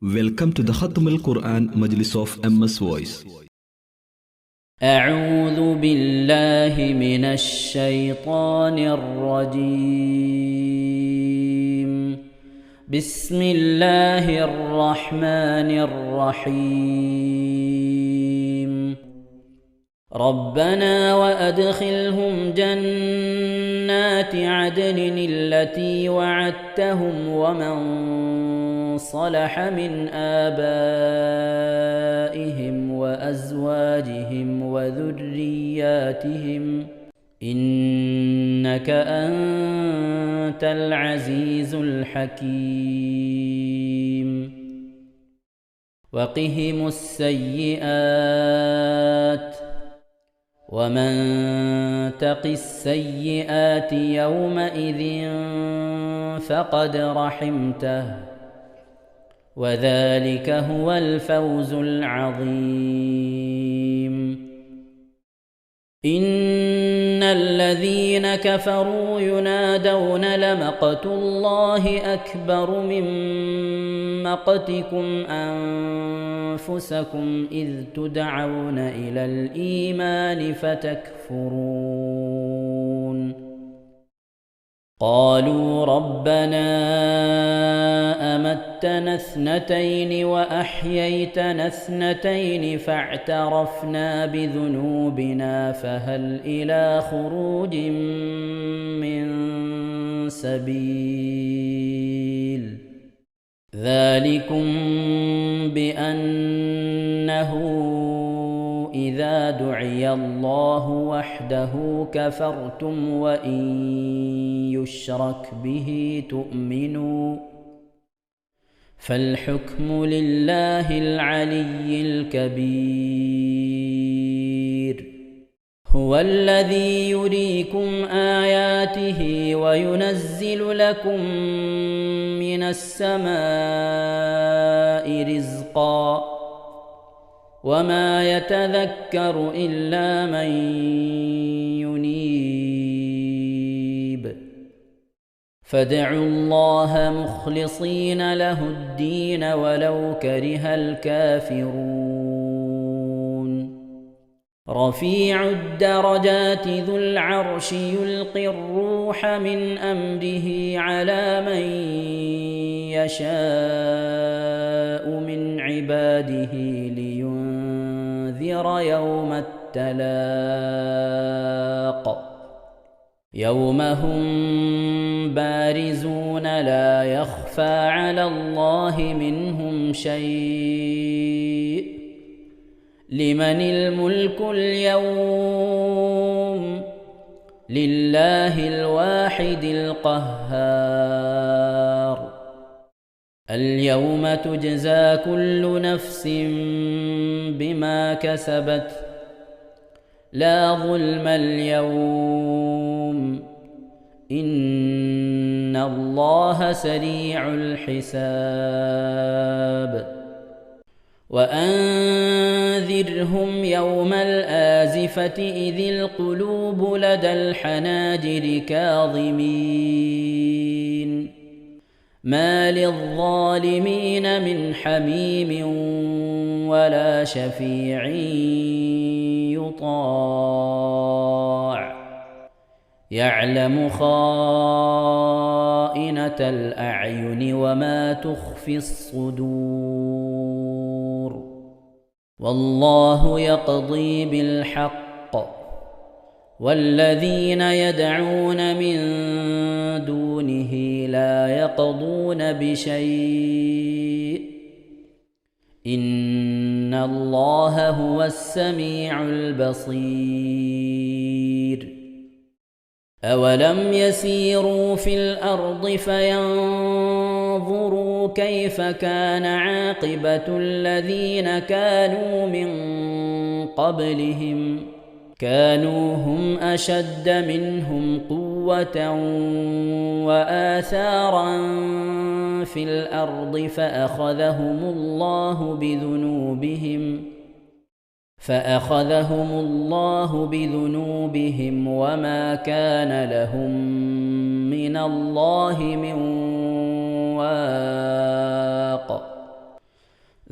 Welcome to the Khatam al-Quran Majlis of MS Voice. أعوذ بالله من الشيطان الرجيم. بسم الله الرحمن الرحيم. ربنا وأدخلهم جنات عدن التي وعدتهم ومن صلح من آبائهم وأزواجهم وذرياتهم إنك أنت العزيز الحكيم. وقهم السيئات ومن تق السيئات يومئذ فقد رحمته وذلك هو الفوز العظيم. إن الذين كفروا ينادون لمقت الله أكبر من مقتكم أنفسكم إذ تدعون إلى الإيمان فتكفرون. قالوا ربنا أمتنا اثنتين وأحييتنا اثنتين فاعترفنا بذنوبنا فهل إلى خروج من سبيل. ذلكم بأنه إذا دعي الله وحده كفرتم وإن يشرك به تؤمنوا فالحكم لله العلي الكبير. هو الذي يريكم آياته وينزل لكم من السماء رزقا وما يتذكر إلا من ينيب. فادعوا الله مخلصين له الدين ولو كره الكافرون. رفيع الدرجات ذو العرش يلقي الروح من أمره على من يشاء من عباده لينذر يوم التلاق يوم هم بارزون لا يخفى على الله منهم شيء. لمن الملك اليوم لله الواحد القهار. اليوم تجزى كل نفس بما كسبت لا ظلم اليوم إن الله سريع الحساب. وأنذرهم يوم الآزفة إذ القلوب لدى الحناجر كاظمين ما للظالمين من حميم ولا شفيع يطاع. يعلم خائنة الأعين وما تخفي الصدور. والله يقضي بالحق والذين يدعون من دونه لا يقضون بشيء إن الله هو السميع البصير. أولم يسيروا في الأرض فينظروا كيف كان عاقبة الذين كانوا من قبلهم كانوا هم أشد منهم قوة وآثارا في الأرض فأخذهم الله بذنوبهم وما كان لهم من الله من واق.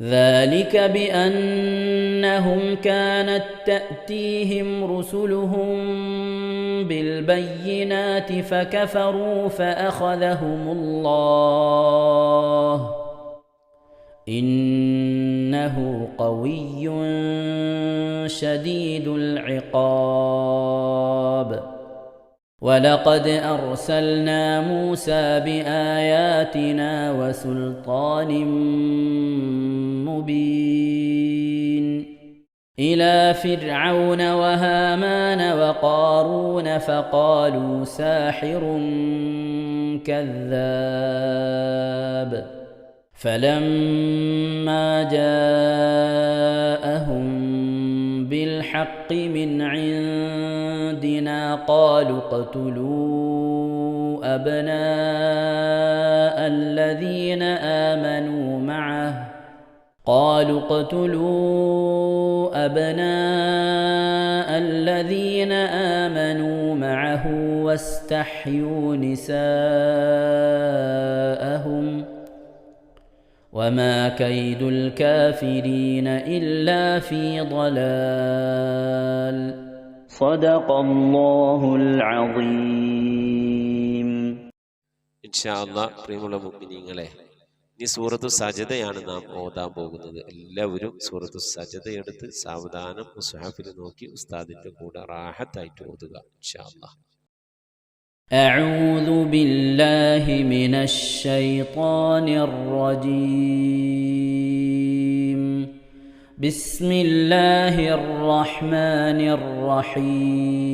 ذلك بأنهم كانت تأتيهم رسلهم بالبينات فكفروا فأخذهم الله إنه قوي شديد العقاب ولقد أرسلنا موسى بآياتنا وسلطان مبين إلى فرعون وهامان وقارون فقالوا ساحر كذاب فلما جاءهم بالحق من عندنا قالوا اقتلوا أبناء الذين آمنوا معه واستحيوا نساءهم وما كيد الكافرين إلا في ضلال صدق الله العظيم. ഇൻഷാ അല്ലാഹ് പ്രിയമുള്ള മുഅ്മിനീങ്ങളെ, ഈ സൂറത്തു സജദയാണ് നാം ഓതാൻ പോകുന്നത്. എല്ലാവരും സൂറത്തു സജദ എടുത്ത് സാവധാനം മുസ്ഹഫിൽ നോക്കി ഉസ്താദിന്റെ കൂടെ റാഹത്തായിട്ട് ഓതുക ഇൻഷാ അല്ലാഹ്. أعوذ بالله من الشيطان الرجيم. بسم الله الرحمن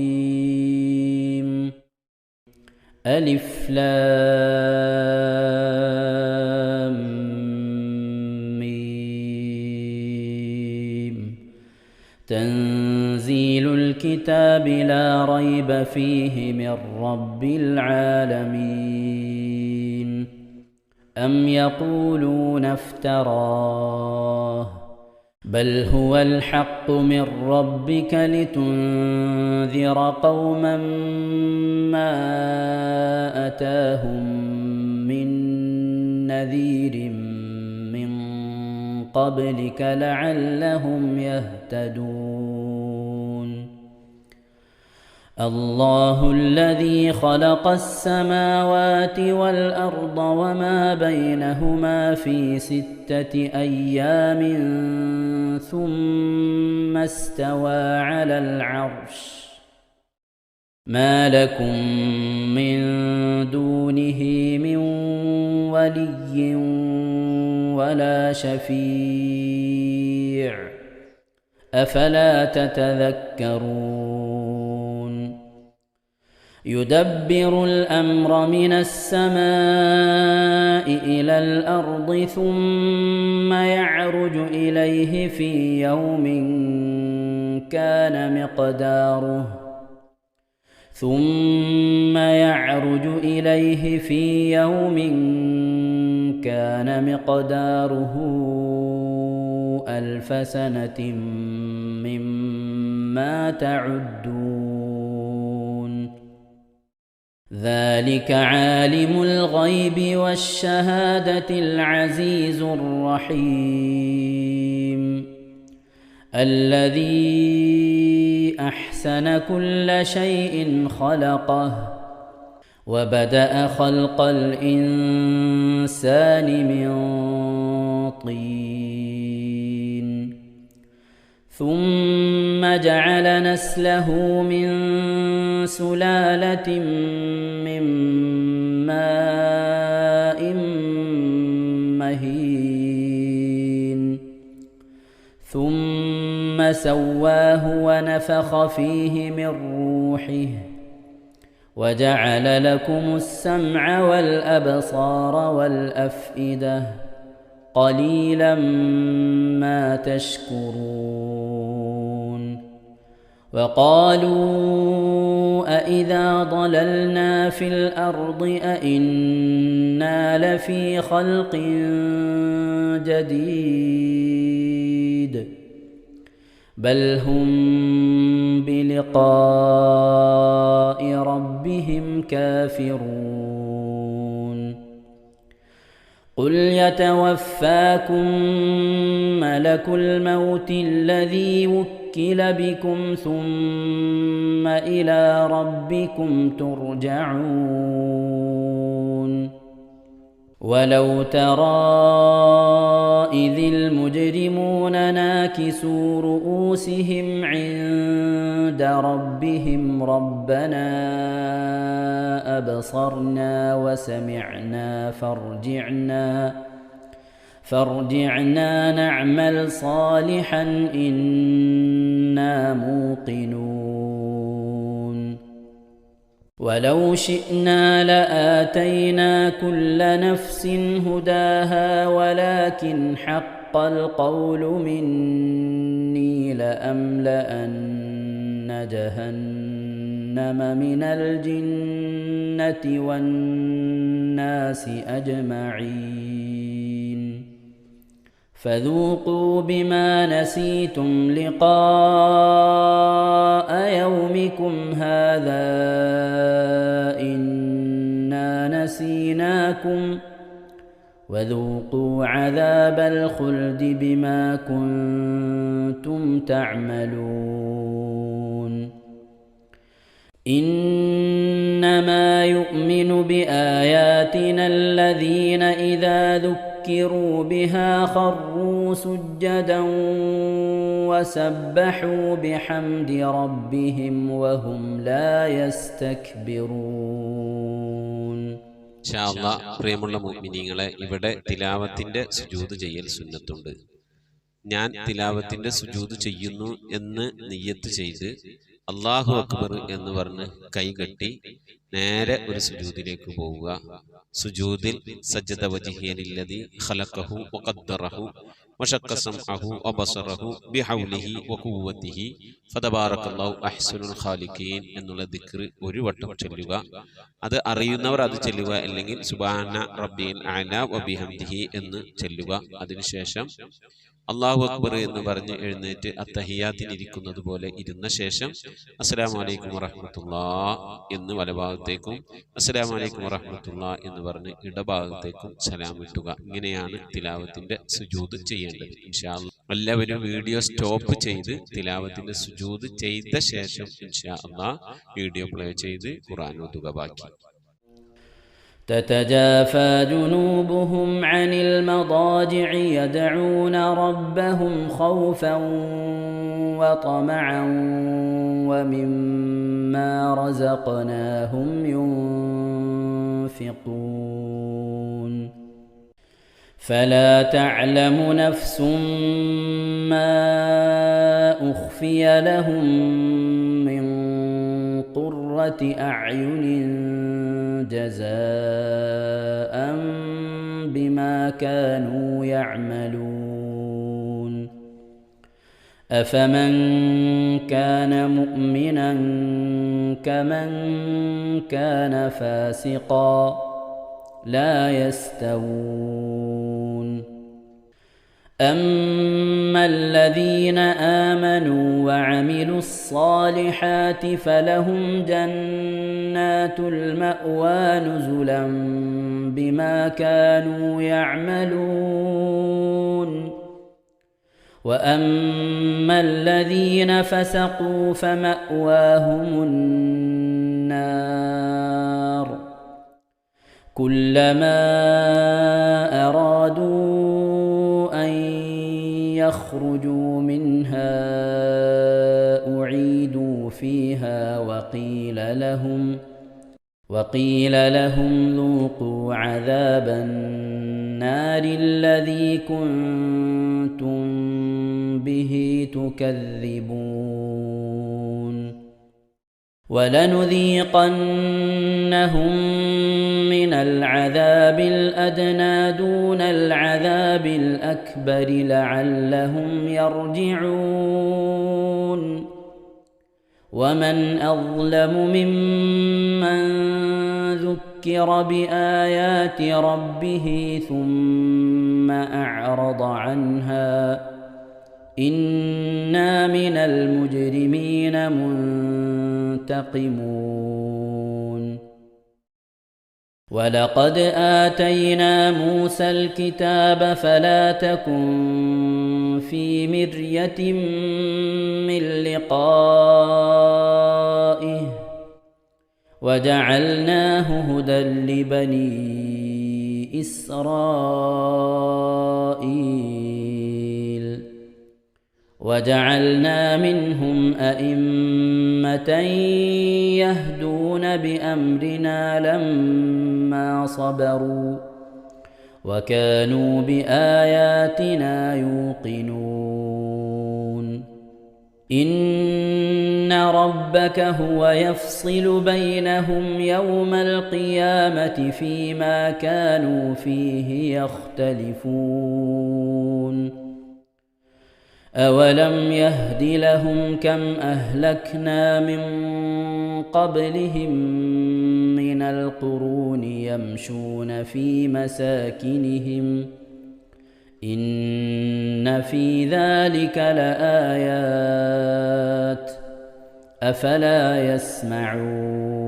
الرحيم. ألف لام ميم. تنزيل الكتاب لا ريب فيه من رب العالمين. أم يقولون افتراه بل هو الحق من ربك لتنذر قوما ما أتاهم من نذير من قبلك لعلهم يهتدون. الله الذي خلق السماوات والأرض وما بينهما في 6 أيام ثم استوى على العرش ما لكم من دونه من ولي ولا شفيع أفلا تتذكرون. يدبر الأمر من السماء إلى الأرض ثم يعرج إليه في يوم كان مقداره 1000 سنة مما تعدون. ذلك عالم الغيب والشهادة العزيز الرحيم الذي أحسن كل شيء خلقه وبدأ خلق الإنسان من طين ثم جعل نسله من سلالة من ماء مهين ثم سواه ونفخ فيه من روحه وجعل لكم السمع والأبصار والأفئدة قليلا ما تشكرون. وقالوا أإذا ضللنا في الأرض أإنا لفي خلق جديد بل هم بلقاء ربهم كافرون. قل يتوفاكم ملك الموت الذي وكل بكم ثم إلى ربكم ترجعون ولو ترى إذ المجرمون ناكسوا رؤوسهم عند ربهم ربنا أبصرنا وسمعنا فارجعنا نعمل صالحا إنا موقنون ولو شئنا لآتينا كل نفس هداها ولكن حق القول مني لأملأن جهنم من الجنة والناس أجمعين فذوقوا بما نسيتم لقاء يومكم هذا إنا نسيناكم وذوقوا عذاب الخلد بما كنتم تعملون إنما يؤمن بآياتنا الذين إذا ذكروا بها خروا سجدا وسبحوا بحمد ربهم وهم لا يستكبرون. ഇൻഷാ അല്ലാഹ് പ്രിയമുള്ള മുഅ്മിനീങ്ങളെ, ഇവിടെ തിലാവത്തിന്റെ സുജൂദ് ചെയ്യൽ സുന്നത്തുണ്ട്. ഞാൻ തിലാവത്തിന്റെ സുജൂദ് ചെയ്യുന്നു എന്ന് നിയ്യത്ത് ചെയ്ത് അല്ലാഹു അക്ബർ എന്ന് പറഞ്ഞ് കൈകെട്ടി നേരെ ഒരു സുജൂദിലേക്ക് പോവുക. സുജൂദിൽ സജ്ജദ വജ്ഹിയ ലില്ലദി ഖലഖഹു വഖദ്ദറഹു വശഖ്ഖ സമഅഹു വബസറഹു ബിഹൗലിഹി വഖുവ്വതിഹി ഫതബാറകല്ലാഹു അഹ്സനുൽ ഖാലിഖീൻ എന്നുള്ള ദിക്ർ ഒരു വട്ടം ചൊല്ലുക. അത് അറിയുന്നവർ അത് ചൊല്ലുക, അല്ലെങ്കിൽ സുബ്ഹാന റബ്ബിൽ അഅല വബിഹംദിഹി എന്ന് ചൊല്ലുക. അതിനുശേഷം അല്ലാഹു അക്ബർ എന്ന് പറഞ്ഞ് എഴുന്നേറ്റ് അത്തഹിയാത്തിനിരിക്കുന്നത് പോലെ ഇരുന്ന ശേഷം അസ്സലാമു അലൈക്കും വറഹ്മത്തുള്ളാഹ് എന്ന് വലഭാഗത്തേക്കും അസ്സലാമു അലൈക്കും വറഹ്മത്തുള്ളാഹ് എന്ന് പറഞ്ഞ് ഇടഭാഗത്തേക്കും സലാം ഇട്ടുക. ഇങ്ങനെയാണ് തിലാവത്തിന്റെ സുജൂദ് ചെയ്യേണ്ടത്. ഇൻഷാ അല്ലാഹ് എല്ലാവരും വീഡിയോ സ്റ്റോപ്പ് ചെയ്ത് തിലാവത്തിന്റെ സുജൂദ് ചെയ്ത ശേഷം ഇൻഷാ അല്ലാഹ് വീഡിയോ പ്ലേ ചെയ്ത് ഖുർആൻ ഓതുക. ബാക്കി تتجافى جنوبهم عن المضاجع يدعون ربهم خوفا وطمعا ومما رزقناهم ينفقون فلا تعلم نفس ما أخفي لهم من قرة أعين جزاء بما كانوا يعملون أفمن كان مؤمنا كمن كان فاسقا لا يستوون أما الذين آمنوا وعملوا الصالحات فلهم جنات المأوى نزلا بما كانوا يعملون وأما الذين فسقوا فمأواهم النار كلما أرادوا أن يخرجوا منها أعيدوا فيها وقيل لهم ذوقوا عذاب النار الذي كنتم به تكذبون ولنذيقنهم من العذاب الأدنى دون العذاب الأكبر لعلهم يرجعون ومن أظلم ممن ذكر بآيات ربه ثم أعرض عنها إنا من المجرمين منتقمون ولقد آتينا موسى الكتاب فلا تكن في مرية من لقائه وجعلناه هدى لبني إسرائيل وجعلنا منهم أئمة يهدون بأمرنا لما صبروا وكانوا بآياتنا يوقنون إن ربك هو يفصل بينهم يوم القيامة فيما كانوا فيه يختلفون أولم يهد لهم كم أهلكنا من قبلهم من القرون يمشون في مساكنهم إن في ذلك لآيات أفلا يسمعون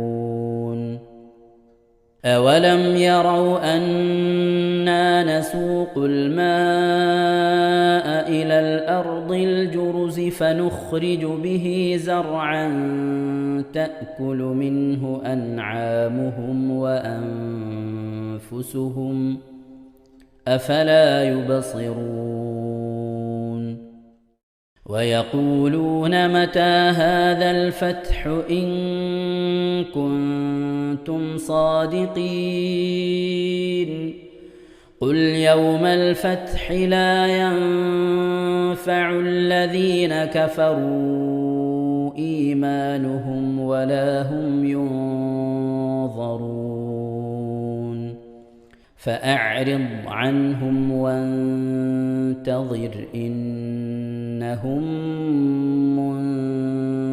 أولم يروا أنا نسوق الماء إلى الأرض الجرز فنخرج به زرعا تأكل منه أنعامهم وأنفسهم أفلا يبصرون ويقولون متى هذا الفتح إن كنتم صادقين قل يوم الفتح لا ينفع الذين كفروا إيمانهم ولا هم ينظرون فأعرض عنهم وانتظر إنهم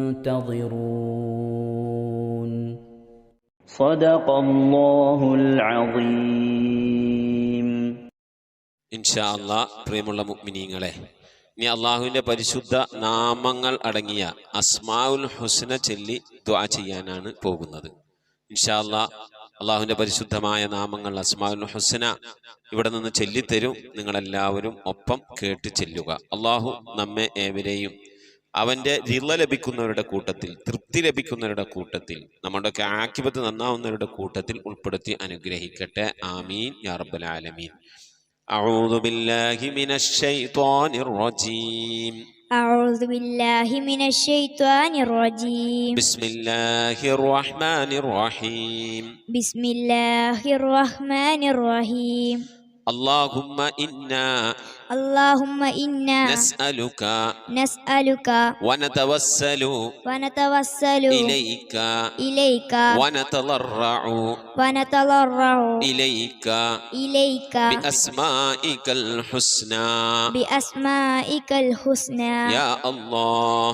منتظرون صدق الله العظيم. ഇൻഷാ അല്ലാഹ് പ്രിയമുള്ള മുഅ്മിനീങ്ങളെ, ഇനി അള്ളാഹുവിൻ്റെ പരിശുദ്ധ നാമങ്ങൾ അടങ്ങിയ അസ്മാഉൽ ഹുസ്ന ചൊല്ലി ദുആ ചെയ്യാനാണ് പോകുന്നത്. ഇൻഷാ അല്ലാഹ് അള്ളാഹുവിൻ്റെ പരിശുദ്ധമായ നാമങ്ങൾ അസ്മാഉൽ ഹുസ്ന ഇവിടെ നിന്ന് ചൊല്ലിത്തരും. നിങ്ങളെല്ലാവരും ഒപ്പം കേട്ട് ചെല്ലുക. അള്ളാഹു നമ്മെ ഏവരെയും അവൻ്റെ റിള ലഭിക്കുന്നവരുടെ കൂട്ടത്തിൽ, തൃപ്തി ലഭിക്കുന്നവരുടെ കൂട്ടത്തിൽ, നമ്മുടെയൊക്കെ ആഖിബത്ത് നന്നാവുന്നവരുടെ കൂട്ടത്തിൽ ഉൾപ്പെടുത്തി അനുഗ്രഹിക്കട്ടെ. ആമീൻ യാ റബ്ബൽ ആലമീൻ. أعوذ بالله من الشيطان الرجيم. أعوذ بالله من الشيطان الرجيم. بسم الله الرحمن الرحيم. بسم الله الرحمن الرحيم. اللهم إنا نسألك ونتوسل إليك ونتضرع إليك بأسمائك الحسنى يا الله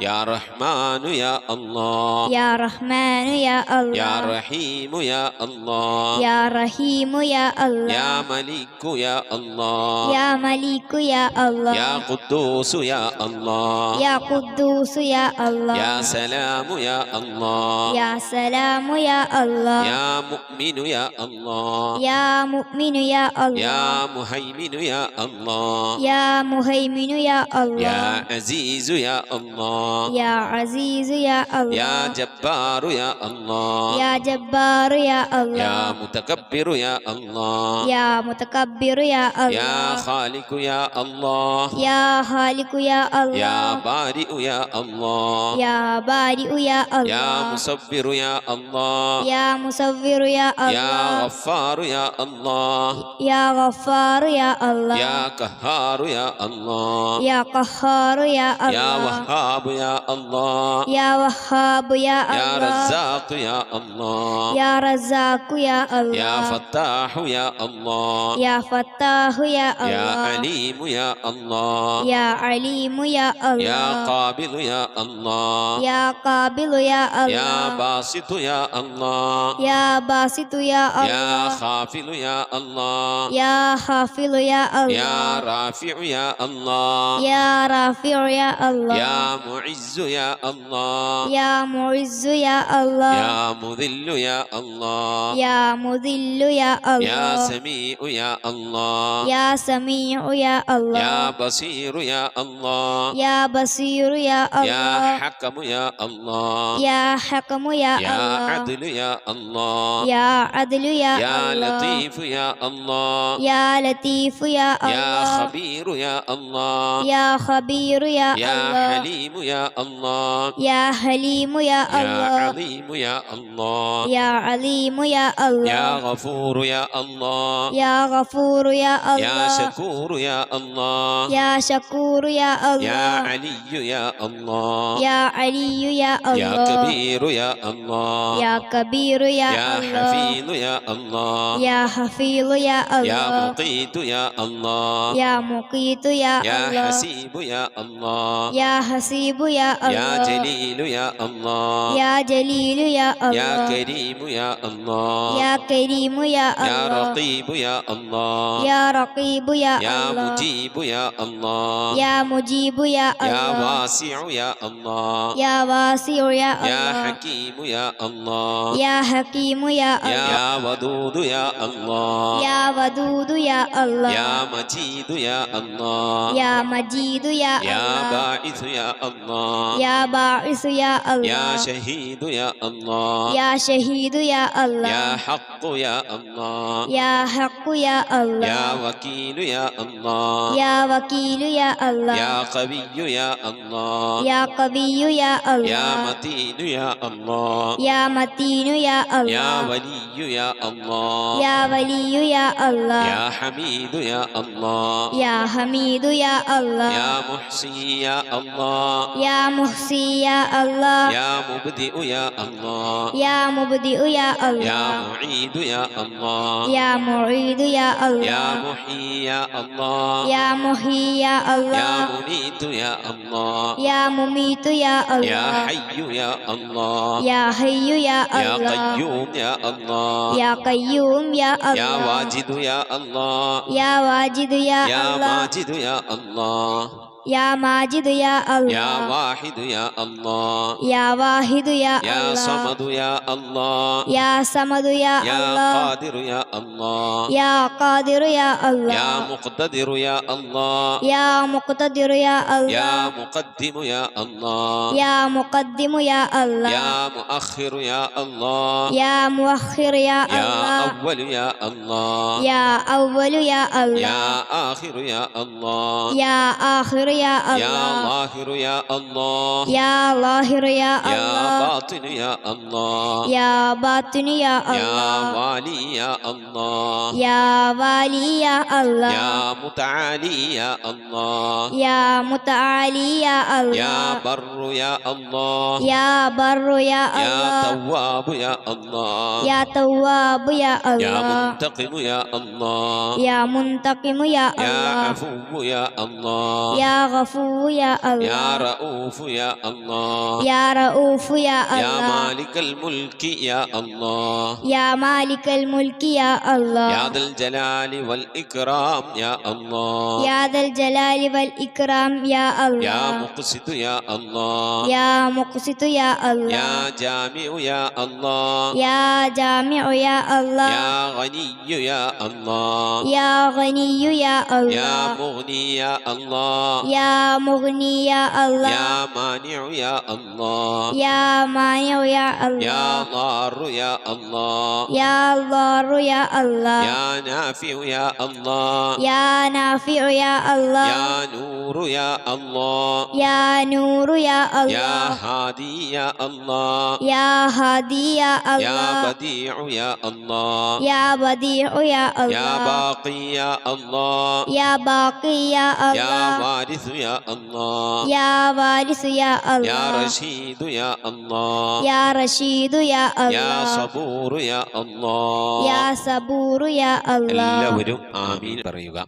يا رحمن يا الله يا رحمن يا الله يا رحيم يا الله يا رحيم يا الله يا ملك يا الله يا ملك يا الله يا قدوس يا الله يا قدوس يا الله يا سلام يا الله يا سلام يا الله يا مؤمن يا الله يا مؤمن يا الله يا مهيمن يا الله يا مهيمن يا الله يا عزيز يا الله يا عزيز يا الله يا جبار يا الله يا جبار يا الله يا متكبر يا الله يا متكبر يا الله يا خالق يا الله يا خالق يا الله يا بارئ يا الله يا بارئ يا الله يا مصبر يا الله يا مصور يا الله يا غفار يا الله يا غفار يا الله يا قهار يا الله يا قهار يا الله يا وهاب يا الله يا وهاب يا الله يا رزاق يا الله يا رزاق يا الله يا فتاح يا الله يا فتاح يا يا يا الله عليم يا الله يا عليم يا يا الله قابل يا الله يا قابل يا يا الله باسط يا الله يا باسط يا يا الله خافل يا الله يا حافظ يا يا الله رافع يا الله يا رافع يا الله يا معز يا الله يا معز يا الله يا مذل يا الله يا مذل يا يا الله سميع يا الله يا سميع يا الله يا بصير يا الله يا بصير يا يا الله حكم يا الله يا حكم يا يا الله عدل يا الله يا عدل يا يا الله لطيف يا الله يا لطيف يا يا الله خبير يا الله يا خبير يا يا الله حليم يا الله يا حليم يا يا الله عظيم يا الله يا عليم يا يا الله غفور يا الله يا غفور يا يا الله شكور يا الله يا شكور يا يا الله علي يا الله يا علي يا يا الله كبير يا الله يا كبير يا يا الله حفيظ يا الله يا حفيظ يا يا الله مقيت يا الله يا مقيت يا يا الله حسيب يا الله يا حسيب يا يا الله جليل يا الله يا جليل يا يا الله كريم يا الله يا كريم يا يا الله رقيب يا الله يا رقيب يا يا الله مجيب يا الله يا مجيب يا يا الله واسع يا الله يا واسع يا يا الله حكيم يا الله يا حكيم يا الله يا ودود يا الله يا ودود يا الله يا مجيد يا الله يا مجيد يا يا الله باعث يا الله يا باعث يا الله يا شهيد يا الله يا شهيد يا الله يا حق يا الله يا حق يا الله يا وكيل يا الله يا وكيل يا الله يا قوي يا الله يا قوي يا الله يا متين يا الله يا متين يا يا الله ولي يا الله يا ولي يا الله يا حميد يا الله يا حميد يا الله يا محصي يا الله يا محصي يا الله يا مبدئ يا الله يا مبدئ يا يا الله معيد يا الله يا معيد يا يا الله محيي يا الله يا محيي يا يا الله مميت يا الله يا مميت يا يا الله حي يا الله يا حي يا يا الله قيوم يا الله يا قيوم يا يا الله واجد يا الله يا واجد يا يا الله ماجد يا الله يا ماجد يا يا الله واحد يا الله يا واحد يا يا الله صمد يا الله يا صمد يا يا الله قادر يا الله يا قادر يا الله يا مقتدر يا الله يا مقتدر يا يا الله مقدم يا الله يا مقدم يا الله يا مؤخر يا الله يا مؤخر يا يا الله أول يا الله يا أول يا الله يا آخر يا الله يا آخر يا يا الله ظاهر يا الله يا ظاهر يا يا الله باطن يا الله يا باطن يا يا الله والي يا الله يا والي يا الله يا متعالي يا الله يا متعالي يا يا الله بر يا الله يا بر يا يا الله تواب يا الله يا تواب يا يا الله منتقم يا الله يا منتقم يا يا الله عفو يا الله يا غفور يا يا الله رؤوف يا الله يا رؤوف يا يا الله مالك الملك يا الله يا مالك الملك يا الله يا ذا الجلال والإكرام يا الله يا ذا الجلال والإكرام يا يا الله مقسط يا الله يا مقسط يا الله يا جامع يا الله يا جامع يا الله يا غني يا الله يا غني يا يا الله مغني يا الله يا مغني يا الله يا مانع يا الله يا مانع يا يا الله ضار يا الله يا ضار يا الله يا نافع يا الله يا نافع يا الله يا نور يا الله يا نور يا يا الله هادي يا الله يا هادي يا يا الله بديع يا الله يا بديع يا يا الله باقي يا الله يا باقي يا يا الله وارث يا الله يا وارث يا يا الله رشيد يا الله يا رشيد يا يا الله صبور يا الله يا صبور يا الله എല്ലാവരും ആമീൻ പറയുക.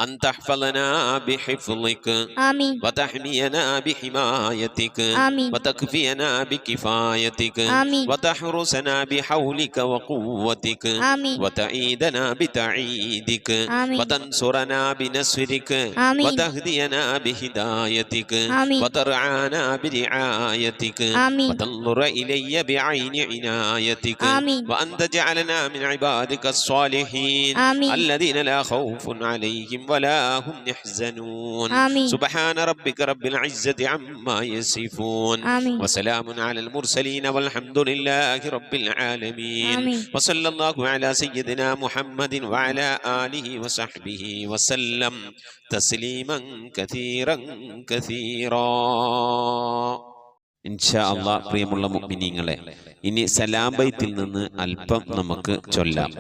أن تحفظنا بحفظك آمين وتحمينا بحمايتك آمين وتكفينا بكفايتك آمين وتحرسنا بحولك وقوتك آمين وتعيدنا بتعيدك آمين وتنصرنا بنصرك آمين وتهدينا بهدايتك آمين وترعانا برعايتك آمين وتنظر إلي بعين عنايتك آمين وأن تجعلنا من عبادك الصالحين آمين الذين لا خوف عليهم ولا هم يحزنون آمين سبحان ربك رب العزة عما يصفون آمين وسلام على المرسلين والحمد لله رب العالمين آمين وصلى الله على سيدنا محمد وعلى آله وصحبه وسلم تسليما كثيرا كثيرا ഇൻഷാ അല്ലാഹ്. പ്രിയമുള്ള മുഅ്മിനീങ്ങളെ, ഇനി സലാം ബൈത്തിൽ നിന്ന് അല്പം നമുക്ക് ചൊല്ലാം.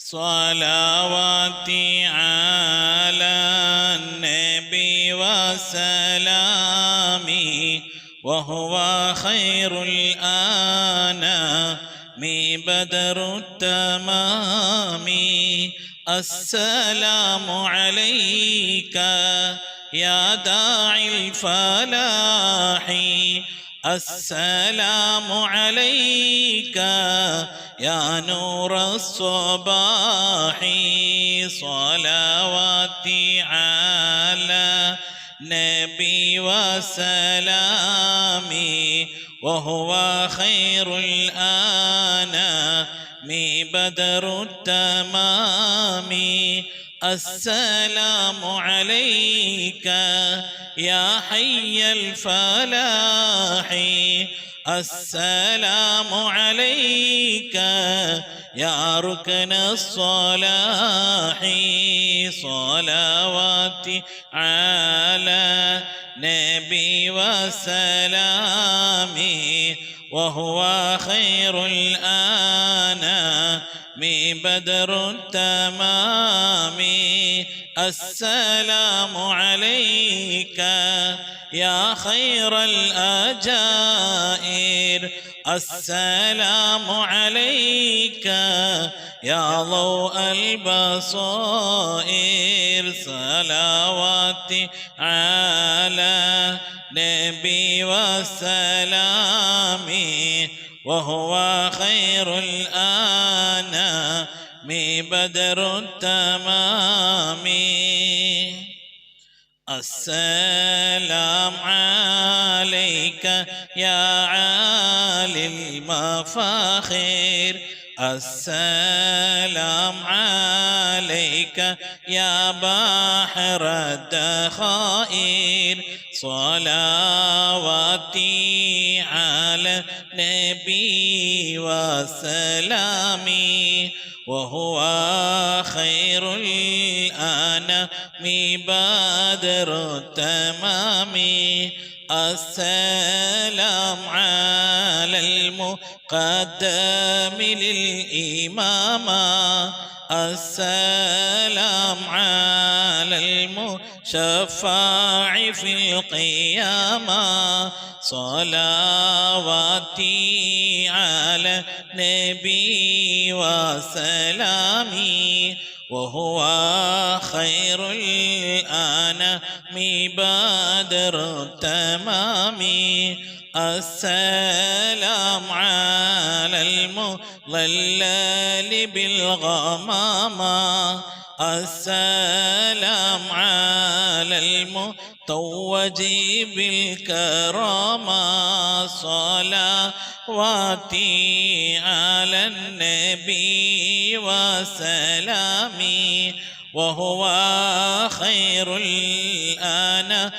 സ്വലാവാതി അലാ നബി വസലാമി വഹുവ ഖൈറുൽ ആനാമി ബദറുത് തമാമി അസ്സലാമു അലൈക യാ ദാഇൽ ഫലാഹി السلام عليك يا نور الصباح صلواتي على نبي وسلامي وهو خير الأنام بدر التمام السلام عليك يا حي الفلاح السلام عليك يا ركن الصلاح صلواتي على نبي وسلامي وهو خير الأنام بدر التمام السلام عليك يا خير الأجائر السلام عليك يا ضوء البصائر صلواتي على نبي وسلامي وهو خير الأنام بدر التمام السلام عليك يا عالي المفاخر السلام عليك يا بحر الدخائر صلواتي على نبي وسلامي وهو خير الأنام بدر التمام السلام على المقدم للإمامة السلام على المشفع في القيامة صلواتي على نبي وسلامي وهو خير الأنام بدر التمام السلام على المظلل بالغمامة السلام على المتوج بالكرامة صلواتي على النبي وسلامي وهو خير الأنام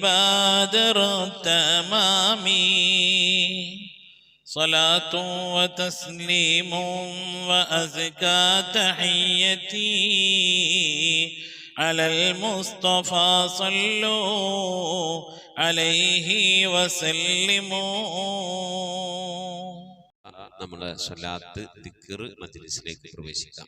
بدر التمام صلاة وتسليم وأزكى تحيتي على المصطفى صلوا عليه وسلموا. നമ്മുടെ സ്വലാത്ത് ദിക്ർ മജ്ലിസിലേക്ക് പ്രവേശിക്കാം.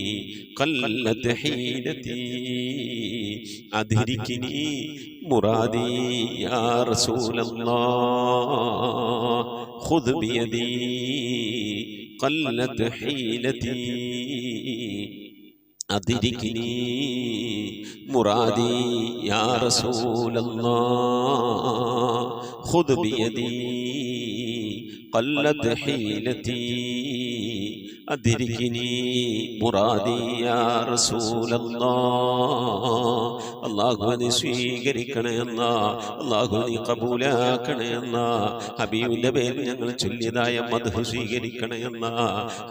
قلت حيلتي أدركني مرادي يا رسول الله خذ بيدي قلت حيلتي أدركني مرادي يا رسول الله خذ بيدي قلت حيلتي أدركني مرادي يا رسول الله അള്ളാഹുവിനെ സ്വീകരിക്കണേ അല്ലാ, അള്ളാഹുവിനെ കബൂലാക്കണേ അല്ലാ, ഹബീബിന്റെ പേരിൽ ഞങ്ങൾ ചൊല്ലിയതായ മദ്ഹ് സ്വീകരിക്കണേ അല്ലാ,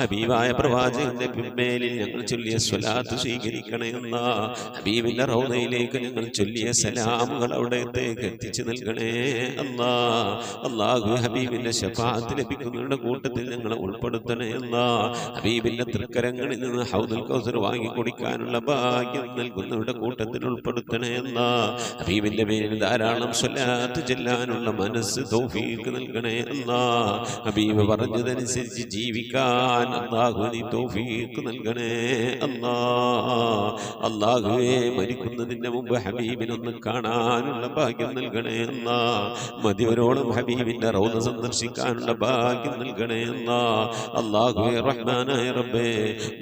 ഹബീബായ പ്രവാചകന്റെ മേലിൽ ഞങ്ങൾ ചൊല്ലിയ സ്വലാത്ത് സ്വീകരിക്കണേ അല്ലാ, ഹബീബിന്റെ റൗദയിലേക്ക് ഞങ്ങൾ ചൊല്ലിയ സലാമുകൾ അവിടത്തേക്ക് എത്തിച്ചു നൽകണേ അല്ലാ. അള്ളാഹു ഹബീബിന്റെ ശഫാഅത്ത് ലഭിക്കുന്നവരുടെ കൂട്ടത്തിൽ ഞങ്ങളെ ഉൾപ്പെടുത്തണേ അല്ലാ. ഹബീബിന്റെ തൃക്കരങ്ങളിൽ നിന്ന് ഹൗദുൽ കൗസർ വാങ്ങി കുടിക്കാനുള്ള ഭാഗ്യം നൽകുന്നവരുടെ കൂട്ടത്തിൽ ഉൾപ്പെടുത്തണേ അല്ലാ. ഹബീബിന്റെ പേരിൽ ധാരാളം സ്വലാത്ത് ചെല്ലാനുള്ള മനസ്സ് തൗഫീഖ് നൽകണേ അല്ലാ. ഹബീബ് പറഞ്ഞതനുസരിച്ച് ജീവിക്കാൻ അല്ലാഹു നീ തൗഫീഖ് നൽകണേ അല്ലാ. അല്ലാഹുവേ, മരിക്കുന്നതിന് മുമ്പ് ഹബീബിനൊന്ന് കാണാനുള്ള ഭാഗ്യം നൽകണേ അല്ലാ. മതിവരോളം ഹബീബിന്റെ റൗദ സന്ദർശിക്കാനുള്ള ഭാഗ്യം നൽകണേ അല്ലാ. അല്ലാഹുവേ റഹ്മാനായ റബ്ബേ,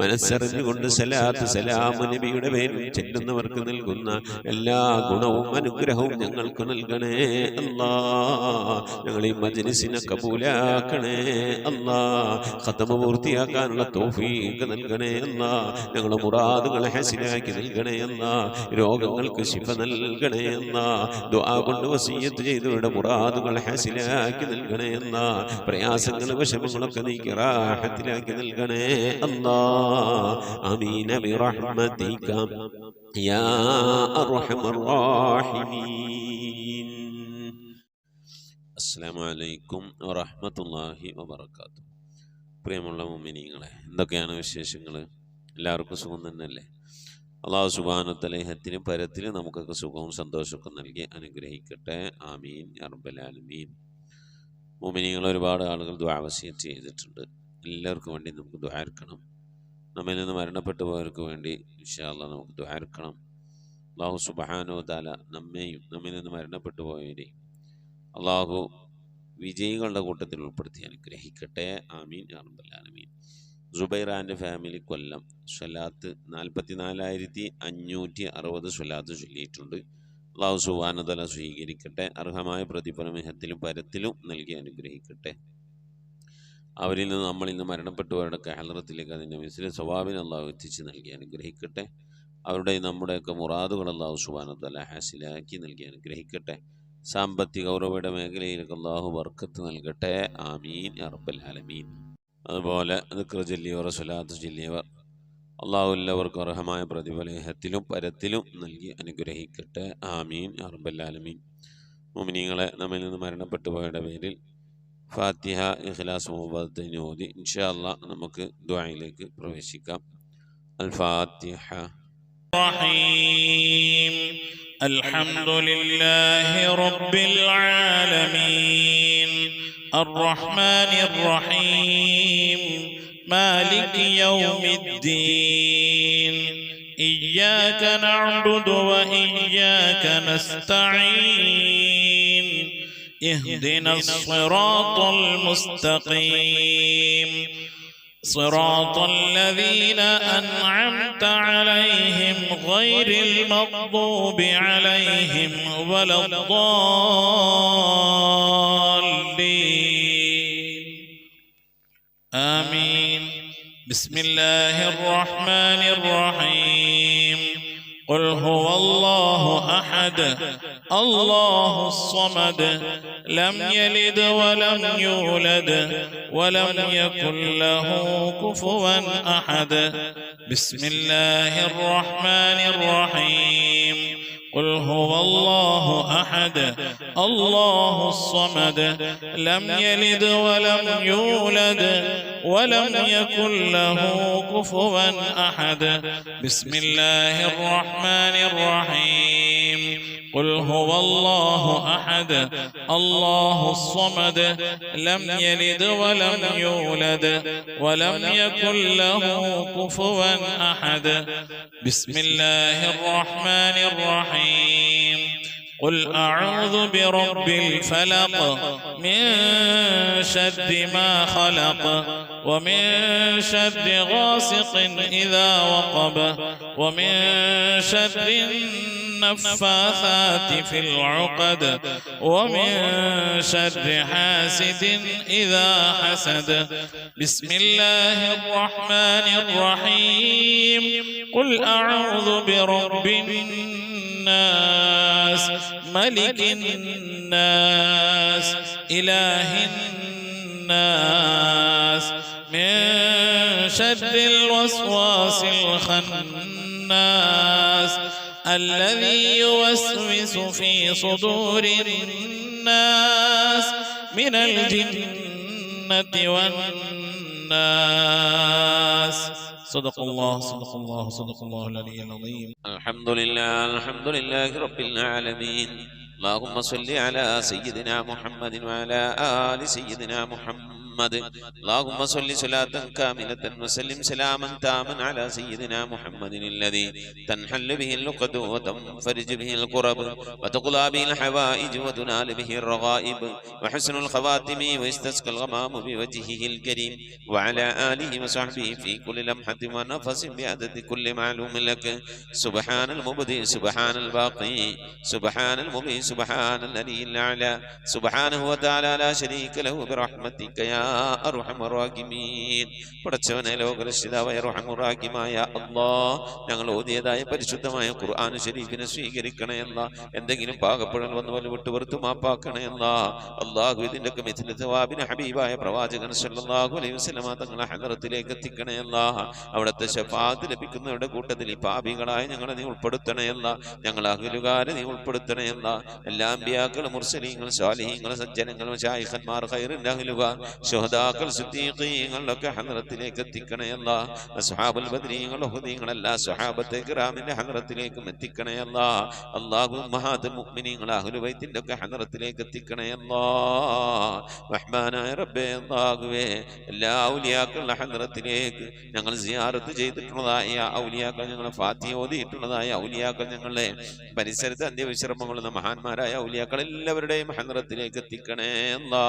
മനസ്സറിഞ്ഞുകൊണ്ട് സലാത്ത് സലാം നബിയുടെ പേരിൽ ചെല്ലുന്നവർക്ക് നൽകുന്ന എല്ലാ ഗുണവും അനുഗ്രഹവും ഞങ്ങൾക്ക് നൽകണേ അല്ലാ. ഞങ്ങൾ ഈ മജ്ലിസിനെ കബൂലാക്കണേ അല്ലാ. ഖതമ പൂർത്തിയാക്കാനുള്ള തൗഫീഖ് നൽകണേ അല്ലാ. ഞങ്ങളുടെ മുറാദുകളെ ഹസനാക്കി നൽകണേ അല്ലാ. രോഗങ്ങൾക്ക് ശിഫ നൽകണേ അല്ലാ. ദുആ കൊണ്ട് വസിയ്യത്ത് ചെയ്തവരുടെ മുറാദുകൾ ഹസനാക്കി നൽകണേ അല്ലാ. പ്രയാസങ്ങൾ വിഷമങ്ങളൊക്കെ നീക്കി റാഹത്തിലാക്കി നൽകണേ അല്ലാ. ആമീൻ ബിറഹ്മതിക യാ അർഹമർ റഹീമീൻ. അസ്സലാമു അലൈക്കും വറഹ്മത്തുള്ളാഹി വബറകാതുഹു. പ്രിയമുള്ള മുഅ്മിനീങ്ങളെ, എന്തൊക്കെയാണ് വിശേഷങ്ങൾ? എല്ലാവർക്കും സുഖം തന്നെയല്ലേ? അല്ലാഹു സുബ്ഹാനഹു വ തആല ഇഹത്തിലും പരത്തിലും നമുക്കൊക്കെ സുഖവും സന്തോഷമൊക്കെ നൽകി അനുഗ്രഹിക്കട്ടെ. ആമീൻ യാ റബ്ബൽ ആലമീൻ. മുഅ്മിനീങ്ങൾ, ഒരുപാട് ആളുകൾ ദുആ വസിയത്ത് ചെയ്തിട്ടുണ്ട്. എല്ലാവർക്കും വേണ്ടി നമുക്ക് ദുആ ഇറക്കണം. നമ്മിൽ നിന്ന് മരണപ്പെട്ടു പോയവർക്ക് വേണ്ടി ഇൻഷാ അല്ലാഹ് നമുക്ക് ദുആ ഇറക്കണം. അല്ലാഹു സുബ്ഹാനഹു വ തആല നമ്മെയും നമ്മിൽ നിന്ന് മരണപ്പെട്ടു പോയവരെയും അല്ലാഹു വിജയികളുടെ കൂട്ടത്തിൽ ഉൾപ്പെടുത്തി അനുഗ്രഹിക്കട്ടെ. ആമീൻ യാ റബ്ബൽ ആലമീൻ. സുബൈറാൻ്റെ ഫാമിലി കൊല്ലം സ്വലാത്ത് 44,560 സ്വലാത്ത് ചൊല്ലിയിട്ടുണ്ട്. അല്ലാഹു സുബ്ഹാനഹു വ തആല സ്വീകരിക്കട്ടെ. അർഹമായ പ്രതിഫലം ഇഹത്തിലും പരത്തിലും നൽകി അനുഗ്രഹിക്കട്ടെ. അവരിൽ നിന്ന് നമ്മളിൽ നിന്ന് മരണപ്പെട്ടവരുടെ ഹളറത്തിലേക്ക് അതിൻ്റെ മിസ്ലിം സ്വഭാവിനെ അല്ലാഹു എത്തിച്ച് നൽകി അനുഗ്രഹിക്കട്ടെ. അവരുടെ നമ്മുടെയൊക്കെ മുറാദുകൾ അല്ലാഹു സുബ്ഹാനഹു വ തആല ഹാസിലാക്കി നൽകി അനുഗ്രഹിക്കട്ടെ. സാമ്പത്തിക ഗൗരവയുടെ മേഖലയിലേക്ക് അല്ലാഹു ബർക്കത്ത് നൽകട്ടെ. ആമീൻ യാ റബ്ബൽ ആലമീൻ. അതുപോലെ ദിക്ർ ചൊല്ലിയവർ സ്വലാത്ത് ചൊല്ലിയവർ അല്ലാഹു എല്ലാവർക്കും അർഹമായ പ്രതിഫലം ഇഹത്തിലും പരത്തിലും നൽകി അനുഗ്രഹിക്കട്ടെ. ആമീൻ യാ റബ്ബൽ ആലമീൻ. മുഅ്മിനീങ്ങളെ, നമ്മിൽ നിന്ന് മരണപ്പെട്ടു പോയവരുടെ പേരിൽ ഫാത്തിഹ, ഇഖ്ലാസ്, മുബത്തന് ഓതി ഇൻഷാ അല്ലാഹ് നമുക്ക് ദുആയിലേക്ക് പ്രവേശിക്കാം. അൽ ഫാത്തിഹ. റഹീം. അൽഹംദുലില്ലാഹി റബ്ബിൽ ആലമീൻ അർറഹ്മാനിർ റഹീം മാലികി യൗമിദ്ദീൻ ഇയ്യാക നഅ്ബുദു വ ഇയ്യാക നസ്തഈൻ اهدنا الصراط المستقيم صراط الذين أنعمت عليهم غير المغضوب عليهم ولا الضالين. آمين. بسم الله الرحمن الرحيم. قل هو الله أحد الله الصمد لم يلد ولم يولد ولم يكن له كفوا أحد. بسم الله الرحمن الرحيم. قل هو الله أحد الله الصمد لم يلد ولم يولد ولم يكن له كفوا أحد. بسم الله الرحمن الرحيم. قل هو الله أحد الله الصمد لم يلد ولم يولد ولم يكن له كفوا أحد بسم الله الرحمن الرحيم قل أعوذ برب الفلق من شر ما خلق ومن شر غاسق إذا وقب ومن شر النفاثات في العقد ومن شر حاسد إذا حسد بسم الله الرحمن الرحيم قل أعوذ برب الناس ملك الناس إله الناس من شر الوسواس الخناس الذي يوسوس في صدور الناس من الجنة والناس صدق الله صدق الله صدق الله العلي العظيم الحمد لله رب العالمين اللهم صل على سيدنا محمد وعلى آل سيدنا محمد اللهم صل صلاة كاملة وسلم سلاما تاما على سيدنا محمد الذي تنحل به اللقد وتنفرج به الكرب وتقضى به الحوائج وتنال به الرغائب وحسن الخواتم ويستسقى الغمام بوجهه الكريم وعلى آله وصحبه في كل لمحة ونفس بعدد كل معلوم لك سبحان المبدئ سبحان الباقي سبحان المبين سبحان الذي الأعلى سبحانه وتعالى لا شريك له برحمتك يا أرحم الراحمين പടച്ചവനെ ലോകരക്ഷിതാവായ റഹ്മാനുറഹീമായ അല്ലാഹ് ഞങ്ങൾ ഓതിയതായ പരിശുദ്ധമായ ഖുർആൻ ശരീഫിനെ സ്വീകരിക്കണമല്ല എന്തെങ്കിലും പാകപ്പെടൽ വന്നു വല്ല വിട്ടുപുറത്തു മാപ്പാക്കണമല്ല അല്ലാഹു ഇതിൻ്റെയൊക്കെ മിഥില സവാബിനെ ഹബീബായ പ്രവാചകൻ സല്ലല്ലാഹു അലൈഹി വസല്ലമ തങ്ങളെ ഹദറത്തിലേക്ക് എത്തിക്കണമല്ല അവിടുത്തെ ശഫാഅത്ത് ലഭിക്കുന്നവരുടെ കൂട്ടത്തിൽ ഈ പാപികളായ ഞങ്ങളെ നീ ഉൾപ്പെടുത്തണമല്ല ഞങ്ങൾ അഹ്ലുകാരെ നീ ഉൾപ്പെടുത്തണമല്ല എല്ലാ അമ്പിയാക്കളും മുർസലീങ്ങൾ സ്വാലിഹീങ്ങൾ സജ്ജനങ്ങൾ മശായിഖന്മാർ ഖൈറിൻ്റെ അഹ്ലുകാർ ശുഹദാക്കൾ സിദ്ദീഖീങ്ങളൊക്കെ ഹദറത്തിലേക്ക് എത്തിക്കണമല്ല അസ്ഹാബുൽ ബദ്രീങ്ങൾ ഉഹദീങ്ങൾ എല്ലാ സ്വഹാബത്തെ കിറാമിൻ്റെ ഹദറത്തിലേക്കും എത്തിക്കണമല്ല അല്ലാഹു ഉമ്മഹാത്തുൽ മുഅ്മിനീങ്ങൾ അഹ്ലു ബൈത്തിൻ്റെ ഒക്കെ ഹദറത്തിലേക്ക് എത്തിക്കണമല്ല റഹ്മാനായ റബ്ബേ അല്ലാഹുവേ എല്ലാ ഔലിയാക്കളുടെ ഹദറത്തിലേക്ക് ഞങ്ങൾ സിയാറത്ത് ചെയ്തിട്ടുള്ളതായ ഔലിയാക്കൾ ഞങ്ങളെ ഫാത്തിഹ ഓതിയിട്ടുള്ളതായ ഔലിയാക്കൾ ഞങ്ങളുടെ പരിസരത്ത് അന്ത്യവിശ്രമങ്ങളുള്ള മഹാന്മാരായ ഔലിയാക്കൾ എല്ലാവരുടെയും ഹദറത്തിലേക്ക് എത്തിക്കണേ അല്ലാ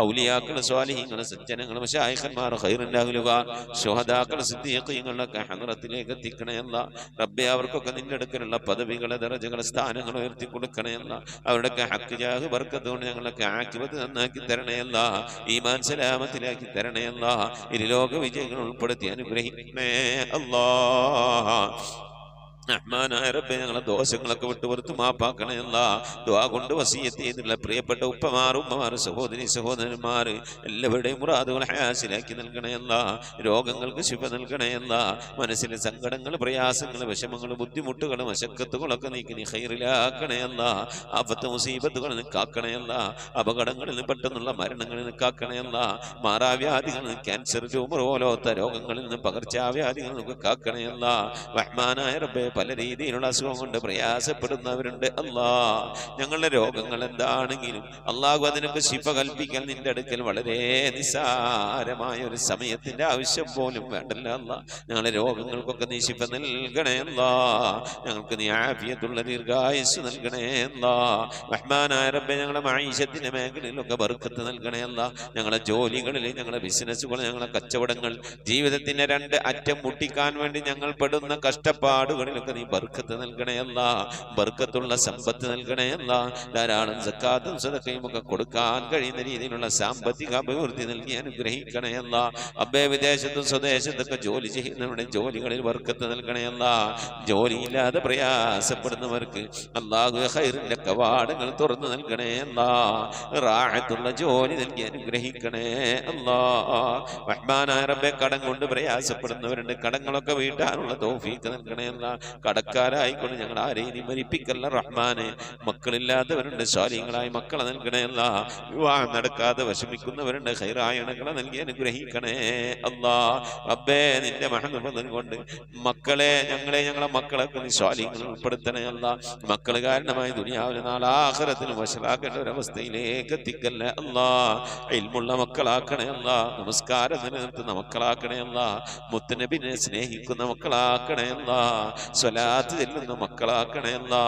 ഔലിയാക്കൾ സ്വാലിഹീങ്ങൾ സജ്ജനങ്ങൾ മശായിഖന്മാർ ഖൈറിൻ്റെ അഹ്ലുകാർ ശുഹദാക്കൾ സിദ്ദീഖീങ്ങളൊക്കെ ഹദറത്തിലേക്ക് എത്തിക്കണേ അല്ലാ റബ്ബേ അവർക്കൊക്കെ നിന്റെ അടുക്കലുള്ള പദവികളെ ദറജകളെ സ്ഥാനങ്ങൾ ഉയർത്തി കൊടുക്കണേ അല്ലാ അവരുടെയൊക്കെ ഹക്ക് ജാഹ് ബർക്കത്ത് കൊണ്ട് ഞങ്ങളൊക്കെ ആക്കിബത്ത് നന്നാക്കി തരണേ അല്ലാ ഈമാൻ സലാമത്തിലാക്കി തരണേ അല്ലാ ഇരുലോക വിജയങ്ങൾ ഉൾപ്പെടുത്തി അനുഗ്രഹിക്കണേ അല്ലാ റഹ്മാനായ റബ്ബേ ഞങ്ങളെ ദോഷങ്ങളൊക്കെ വിട്ടുപുറത്ത് മാപ്പാക്കണമല്ല ദുആ കൊണ്ട് വസിയത്ത് ചെയ്തിട്ടുള്ള പ്രിയപ്പെട്ട ഉപ്പമാർ ഉമ്മമാർ സഹോദരി സഹോദരന്മാർ എല്ലാവരുടെയും മുറാദുകൾ ഹാസിലാക്കി നൽകണമല്ല രോഗങ്ങൾക്ക് ശുഭ നൽകണമല്ല മനസ്സിലെ സങ്കടങ്ങൾ പ്രയാസങ്ങൾ വിഷമങ്ങൾ ബുദ്ധിമുട്ടുകൾ മശക്കത്തുകളൊക്കെ നീക്കി നീ ഖൈറിലാക്കണമല്ല ആഫത്ത് മുസീബത്തുകൾ നിൽക്കാക്കണമല്ല അപകടങ്ങളിൽ നിന്ന് പെട്ടെന്നുള്ള മരണങ്ങളിൽ നിൽക്കാക്കണമല്ല മാറാവ്യാധികളിൽ നിന്ന് ക്യാൻസർ ട്യൂമർ പോലത്തെ രോഗങ്ങളിൽ നിന്ന് പകർച്ചാവ്യാധികളിൽ നിന്നൊക്കെ കാക്കണമല്ല റഹ്മാനായ റബ്ബേ പല രീതിയിലുള്ള അസുഖം കൊണ്ട് പ്രയാസപ്പെടുന്നവരുണ്ട് അല്ലാ ഞങ്ങളുടെ രോഗങ്ങൾ എന്താണെങ്കിലും അള്ളാഹു അതിനൊക്കെ ശിഫ കൽപ്പിക്കാൻ നിന്റെ അടുക്കൽ വളരെ നിസ്സാരമായ ഒരു സമയത്തിന്റെ ആവശ്യം പോലും വേണ്ടല്ല അല്ലാ ഞങ്ങളുടെ രോഗങ്ങൾക്കൊക്കെ നീ ശിഫ നൽകണേ അല്ലാ ഞങ്ങൾക്ക് നീ ആഫിയത്തുള്ള ദീർഘായുസ് നൽകണേ അല്ലാ റഹ്മാനായ റബ്ബേ ഞങ്ങളുടെ മഈശത്തിന്റെ മേഖലയിലൊക്കെ ബർക്കത്ത് നൽകണേ അല്ലാ ഞങ്ങളുടെ ജോലികളിൽ ഞങ്ങളുടെ ബിസിനസ്സുകൾ ഞങ്ങളുടെ കച്ചവടങ്ങൾ ജീവിതത്തിന്റെ രണ്ട് അറ്റം മുട്ടിക്കാൻ വേണ്ടി ഞങ്ങൾ പെടുന്ന കഷ്ടപ്പാടുകളിലൊക്കെ നീ ബർക്കത്ത് നൽകണേ അല്ലാ ബർക്കത്തുള്ള സമ്പത്ത് നൽകണേ അല്ലാ ധാരാളം സക്കാത്തും സദഖയും ഒക്കെ കൊടുക്കാൻ കഴിയുന്ന രീതിയിലുള്ള സാമ്പത്തിക അഭിവൃദ്ധി നൽകി അനുഗ്രഹിക്കണേ അല്ലാ അബ്ബേ വിദേശത്തും സ്വദേശത്തൊക്കെ ജോലി ചെയ്യുന്നവരുടെ ജോലികളിൽ ബർക്കത്ത് നൽകണേ അല്ലാ ജോലിയില്ലാതെ പ്രയാസപ്പെടുന്നവർക്ക് അല്ലാഹു ഖൈറിന്റെ കവാടങ്ങൾ തുറന്നു നൽകണേ അല്ലാ റാഹത്തുള്ള ജോലി നൽകി അനുഗ്രഹിക്കണേ അല്ലാ റഹ്മാനായ റബ്ബേ കടം കൊണ്ട് പ്രയാസപ്പെടുന്നവരുണ്ട് കടങ്ങളൊക്കെ വീട്ടാനുള്ള തൗഫീഖ് നൽകണേ അല്ലാ കടക്കാരായിക്കൊണ്ട് ഞങ്ങൾ ആരെയും നീ മരിപ്പിക്കല്ല റഹ്മാനെ. മക്കളില്ലാത്തവരുണ്ട്, സ്വാലിഹീങ്ങളായ മക്കളെ നൽകണേ അല്ലാ. വിവാഹം നടക്കാതെ വിഷമിക്കുന്നവരുണ്ട്, ഖൈറായ ഇണകളെ നൽകി അനുഗ്രഹിക്കണേ അല്ലാ. റബ്ബേ നിന്റെ മഹത്വം കൊണ്ട് മക്കളെ ഞങ്ങളെ മക്കളൊക്കെ നീ സ്വാലിഹീങ്ങളിൽ ഉൾപ്പെടുത്തണേ അല്ലാ. മക്കൾ കാരണമായി ദുനിയാവിലെ നാളെ ആഖിറത്തിൽ വശലാക്കേണ്ട ഒരവസ്ഥയിലേക്ക് എത്തിക്കല്ലേ അല്ലാ. ഇൽമുള്ള മക്കളാക്കണേ അല്ലാ. നമസ്കാരം നിലനിർത്തുന്ന മക്കളാക്കണേ അല്ലാ. മുത്തുനബിനെ സ്നേഹിക്കുന്ന മക്കളാക്കണേ അല്ലാ. സ്വലാത്ത് ചെല്ലുന്ന മക്കളാക്കണേ അല്ലാ.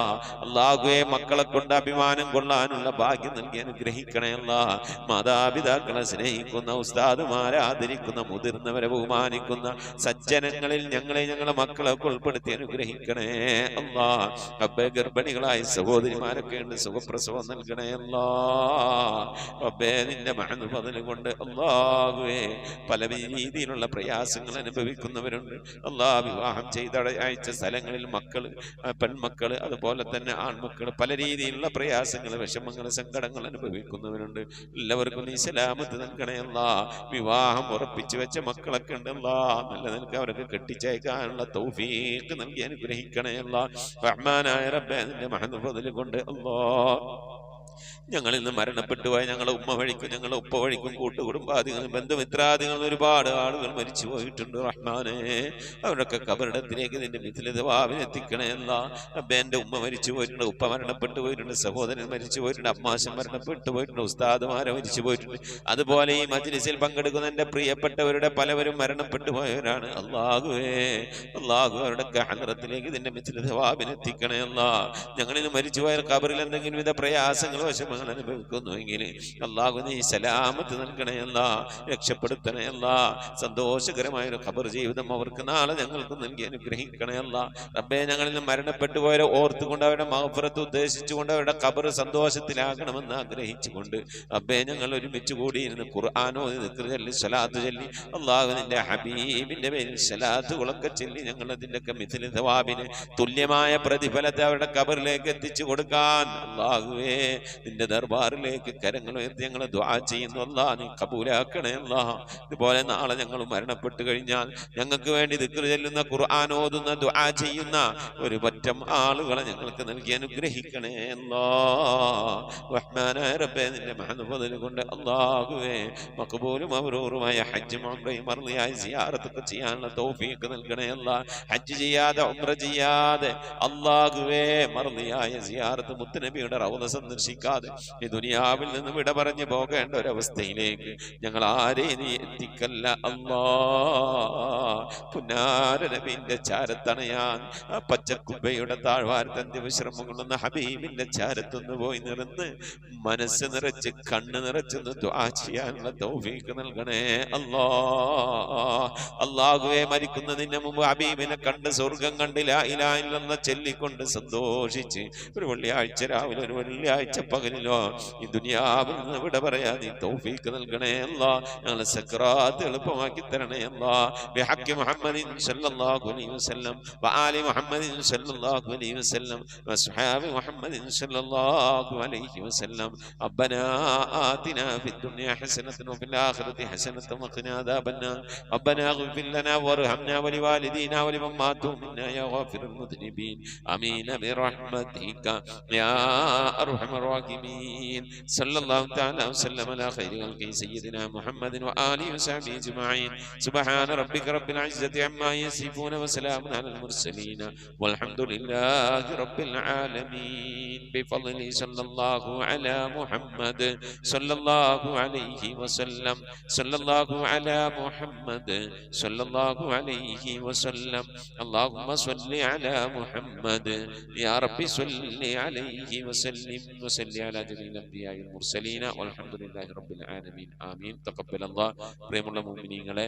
അല്ലാഹുവേ മക്കളെ കൊണ്ട് അഭിമാനം കൊള്ളാനുള്ള ഭാഗ്യം നൽകി അനുഗ്രഹിക്കണേ അല്ലാ. മാതാപിതാക്കളെ സ്നേഹിക്കുന്ന, ഉസ്താദുമാരെ ആദരിക്കുന്ന, മുതിർന്നവരെ ബഹുമാനിക്കുന്ന സജ്ജനങ്ങളിൽ ഞങ്ങളെ മക്കളൊക്കെ ഉൾപ്പെടുത്തി അനുഗ്രഹിക്കണേ അല്ലാ. റബ്ബേ ഗർഭിണികളായ സഹോദരിമാരൊക്കെ ഉണ്ട്, സുഖപ്രസവം നൽകണേ അല്ലാ. റബ്ബേ നിന്റെ മഹത്വം കൊണ്ട് അല്ലാഹുവേ പല രീതിയിലുള്ള പ്രയാസങ്ങൾ അനുഭവിക്കുന്നവരുണ്ട് അല്ലാ. വിവാഹം ചെയ്ത അയച്ച സ്ഥലങ്ങളിൽ മക്കള്, പെൺമക്കള്, അതുപോലെ തന്നെ ആൺമക്കള് പല രീതിയിലുള്ള പ്രയാസങ്ങൾ, വിഷമങ്ങൾ, സങ്കടങ്ങൾ അനുഭവിക്കുന്നവരുണ്ട്. എല്ലാവർക്കും നീ സലാമത്ത് നൽകണേ അല്ലാ. വിവാഹം ഉറപ്പിച്ചു വെച്ച മക്കളൊക്കെ ഉണ്ടല്ലാ, നല്ല നിനക്ക് അവരൊക്കെ കെട്ടിച്ചയക്കാനുള്ള തൗഫീഖ് നൽകി അനുഗ്രഹിക്കണേ അല്ലാ. റഹ്മാനായ റബ്ബേ നിന്റെ മഹത്വം കൊണ്ട് അല്ലാ ഞങ്ങളിൽ നിന്ന് മരണപ്പെട്ടു പോയ ഞങ്ങളെ ഉമ്മ വഴിക്കും ഞങ്ങളെ ഉപ്പ വഴിക്കും കൂട്ടുകുടുംബാദികളും ബന്ധുമിത്രാദികളും ഒരുപാട് ആളുകൾ മരിച്ചു പോയിട്ടുണ്ട് റഹ്മാനെ. അവരൊക്കെ കബറിടത്തിലേക്ക് നിന്റെ മിഥിലിതവാവിനെത്തിക്കണേ അല്ലാ. റബ്ബേ എൻ്റെ ഉമ്മ മരിച്ചു പോയിട്ടുണ്ട്, ഉപ്പ മരണപ്പെട്ടു പോയിട്ടുണ്ട്, സഹോദരൻ മരിച്ചു പോയിട്ടുണ്ട്, അമ്മാശൻ മരണപ്പെട്ടു പോയിട്ടുണ്ട്, ഉസ്താദുമാരെ മരിച്ചു പോയിട്ടുണ്ട്. അതുപോലെ ഈ മജ്‌ലിസിൽ പങ്കെടുക്കുന്ന എൻ്റെ പ്രിയപ്പെട്ടവരുടെ പലവരും മരണപ്പെട്ടു പോയവരാണ്. അല്ലാഹുവേ അവരുടെയൊക്കെ ഹദ്റത്തിലേക്ക് നിന്റെ മിഥിലിതവാവിനെത്തിക്കണേ അല്ലാ. ഞങ്ങളിൽ നിന്ന് മരിച്ചു പോയ കബറിൽ എന്തെങ്കിലും വിധ പ്രയാസങ്ങളോ വിഷമങ്ങൾ അനുഭവിക്കുന്നുവെങ്കിൽ അല്ലാഹു നീ സലാമത്ത് നൽകണേ അല്ലാ, രക്ഷപ്പെടുത്തണേ അല്ലാ. സന്തോഷകരമായ ഒരു ഖബർ ജീവിതം അവർക്ക് നാളെ ഞങ്ങൾക്ക് നൽകി അനുഗ്രഹിക്കണേ അല്ലാ. റബ്ബേ ഞങ്ങളിൽ നിന്ന് മരണപ്പെട്ടു പോയവരെ ഓർത്തുകൊണ്ട് അവരുടെ മഗ്ഫിറത്ത് ഉദ്ദേശിച്ചുകൊണ്ട് അവരുടെ ഖബർ സന്തോഷത്തിലാകണമെന്ന് ആഗ്രഹിച്ചുകൊണ്ട് റബ്ബേ ഞങ്ങൾ ഒരുമിച്ച് കൂടിയിരുന്ന് ഖുർആനോ ദിക്ർ ചൊല്ലി സ്വലാത്ത് ചൊല്ലി അല്ലാഹു നിന്റെ ഹബീബിന്റെ പേരിൽ സ്വലാത്തുകളൊക്കെ ചൊല്ലി ഞങ്ങൾ അതിൻ്റെയൊക്കെ മിഥിലി സവാബിന് തുല്യമായ പ്രതിഫലത്തെ അവരുടെ ഖബറിലേക്ക് എത്തിച്ചു കൊടുക്കാൻ അല്ലാഹുവേ നിന്റെ ദർബാറിലേക്ക് കരങ്ങൾ ഉയർത്തി ഞങ്ങൾ ദുആ ചെയ്യുന്നു അല്ലാ. നീ കബൂലാക്കണേ അല്ലാ. ഇതുപോലെ നാളെ ഞങ്ങൾ മരണപ്പെട്ടു കഴിഞ്ഞാൽ ഞങ്ങൾക്ക് വേണ്ടി ദിക്ർ ചൊല്ലുന്ന, ഖുർആൻ ഓതുന്ന, ദുആ ചെയ്യുന്ന ഒരു പറ്റം ആളുകളെ ഞങ്ങൾക്ക് നൽകി അനുഗ്രഹിക്കണേ അല്ലാ. റഹ്മാനായ റബ്ബേ നിന്റെ മഹത്വം കൊണ്ട് അല്ലാഹുവേ മഖബൂലും മബ്റൂറുമായ ഹജ്ജും ഉംറയും മർളിയായ സിയാറത്തൊക്കെ ചെയ്യാനുള്ള തൗഫീഖ് നൽകണേ അല്ലാ. ഹജ്ജ് ചെയ്യാതെ ഉംറ ചെയ്യാതെ അല്ലാഹുവേ മർളിയായ സിയാറത്ത് മുത്തുനബിയുടെ റൗള സന്ദർശിക്കാതെ ഈ ദുനിയാവിൽ നിന്ന് വിട പറഞ്ഞു പോകേണ്ട ഒരവസ്ഥയിലേക്ക് ഞങ്ങൾ ആരെയും നീ എത്തിക്കല്ല അല്ലാ. പുന്നാര നബിന്റെ ചാരത്തണയാൻ ആ പച്ചക്കുബയുടെ താഴ്വാരത്തന്റെ വിശ്രമം കൊള്ളുന്ന ഹബീബിന്റെ ചാരത്തൊന്ന് പോയി നിറന്ന് മനസ്സ് നിറച്ച് കണ്ണ് നിറച്ചൊന്ന് ദുആ ചെയ്യാനുള്ള തൗഫീഖ് നൽകണേ അല്ലാ. അല്ലാഹുവേ മരിക്കുന്നതിന് മുമ്പ് ഹബീബിനെ കണ്ട് സ്വർഗം കണ്ട് ലാ ഇലാഹ ഇല്ലല്ലാഹ് ചൊല്ലിക്കൊണ്ട് സന്തോഷിച്ച് ഒരു വെള്ളിയാഴ്ച രാവിലെ ഒരു വെള്ളിയാഴ്ച പകലിലോ ഈ ദുനിയാവിൽ നിന്ന് വിട പറയാ നീ തൗഫീഖ് നൽകണേ അല്ലാ. ഞങ്ങളെ സക്രാത്ത് എളുപ്പമാക്കി തരണേ അല്ലാ. ബിഹഖി മുഹമ്മദിൻ സല്ലല്ലാഹു അലൈഹി വസല്ലം വആലി മുഹമ്മദിൻ സല്ലല്ലാഹു അലൈഹി വസല്ലം വസ്ഹാബി മുഹമ്മദിൻ സല്ലല്ലാഹു അലൈഹി വസല്ലം. റബ്ബനാ ആതിനാ ഫിദ് ദുനിയ ഹസനതൻ വഫിൽ ആഖിറതി ഹസനതൻ വഖിനാ അദാബന്നാർ. റബ്ബനാ ഇഗ്ഫിർ ലനാ വർഹംനാ വലിവാലിദീനാ വലിമൻ മാതു മിന്നാ യാ ഗാഫിറുൽ മുദ്നിബീൻ. ആമീൻ ബിറഹ്മതിക യാ അർഹമർ الراحمين. صلى الله تعالى وسلم على خير خلقه سيدنا محمد وآله وصحبه أجمعين. سبحان ربك رب العزة عما يصفون وسلام على المرسلين والحمد لله رب العالمين. بفضل صلى الله على محمد صلى الله عليه وسلم. صلى الله على محمد صلى الله عليه وسلم. اللهم صل على محمد يا رب صل عليه وسلم وسلم على جميع الأنبياء والمرسلين والحمد لله رب العالمين. آمين. تقبل الله. പ്രിയമുള്ള മുഅ്മിനീങ്ങളെ,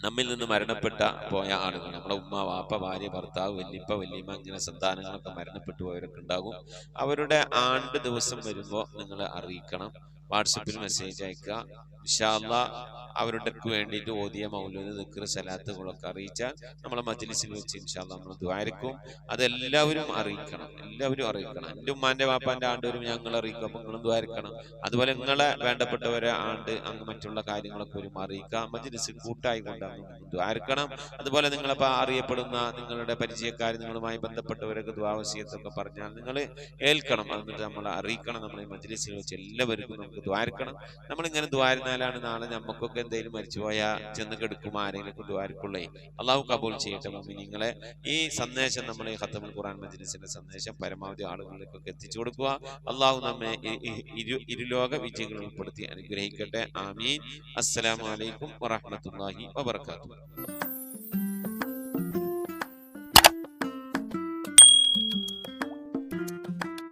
നമ്മിൽ നിന്ന് മരണപ്പെട്ട പോയ ആളുകൾ, നമ്മളെ ഉമ്മ, വാപ്പ, ഭാര്യ, ഭർത്താവ്, വല്ലിപ്പ, വല്ലിമ്മ, ഇങ്ങനെ സന്താനങ്ങളൊക്കെ മരണപ്പെട്ടു പോയവരൊക്കെ ഉണ്ടാകും. അവരുടെ ആണ്ട് ദിവസം വരുമ്പോൾ നിങ്ങൾ അറിയിക്കണം. വാട്സപ്പിൽ മെസ്സേജ് അയക്കുക. ഇൻഷാ അല്ലാഹ് അവരുടെ വേണ്ടിയിട്ട് ഓതിയ മൗലൂദ് ദിക്ർ സലാത്തുകളൊക്കെ അറിയിച്ചാൽ നമ്മളെ മജ്ലിസിൽ വെച്ച് ഇൻഷാ അല്ലാഹ് നമ്മൾ ദുആരിക്കും. അതെല്ലാവരും അറിയിക്കണം, എല്ലാവരും അറിയിക്കണം. എൻ്റെ ഉമ്മാന്റെ വാപ്പാന്റെ ആണ്ട് വരും, ഞങ്ങൾ അറിയിക്കും. അപ്പൊ നിങ്ങളും ദുആരിക്കണം. അതുപോലെ നിങ്ങളെ വേണ്ടപ്പെട്ടവരെ ആണ്ട് അങ്ങ് മറ്റുള്ള കാര്യങ്ങളൊക്കെ വരും അറിയിക്കുക. മജ്ലിസ് കൂട്ടായി കൊണ്ടാണ് ദുആരിക്കണം. അതുപോലെ നിങ്ങളിപ്പോൾ അറിയപ്പെടുന്ന നിങ്ങളുടെ പരിചയക്കാർ, നിങ്ങളുമായി ബന്ധപ്പെട്ടവരൊക്കെ ദുആ വസിയത്തൊക്കെ പറഞ്ഞാൽ നിങ്ങൾ ഏൽക്കണം. എന്നിട്ട് നമ്മളെ അറിയിക്കണം. നമ്മളെ മജ്ലിസിൽ വെച്ച് എല്ലാവർക്കും നമുക്ക് ദുആരിക്കണം. നമ്മളിങ്ങനെ ദുആരിനാലാണ് നാളെ നമുക്കൊക്കെ എന്തെങ്കിലും മരിച്ചുപോയാൽ ചെന്ന് കെടുക്കും ആരെങ്കിലും ദുആരിക്കുള്ളേ. അള്ളാഹു കബൂൽ ചെയ്യട്ടെ മുഅ്മിനീങ്ങളെ. ഈ സന്ദേശം നമ്മൾ ഈ ഖത്തമുൽ ഖുർആൻ മജ്ലിസിന്റെ സന്ദേശം പരമാവധി ആളുകളിലേക്കൊക്കെ എത്തിച്ചു കൊടുക്കുക. അള്ളാഹു നമ്മെ ഇരുലോക വിജയികൾ ഉൾപ്പെടുത്തി അനുഗ്രഹിക്കട്ടെ. ആമീൻ. അസ്സലാമു അലൈക്കും വറഹ്മത്തുള്ളാഹി വബറകാതുഹു.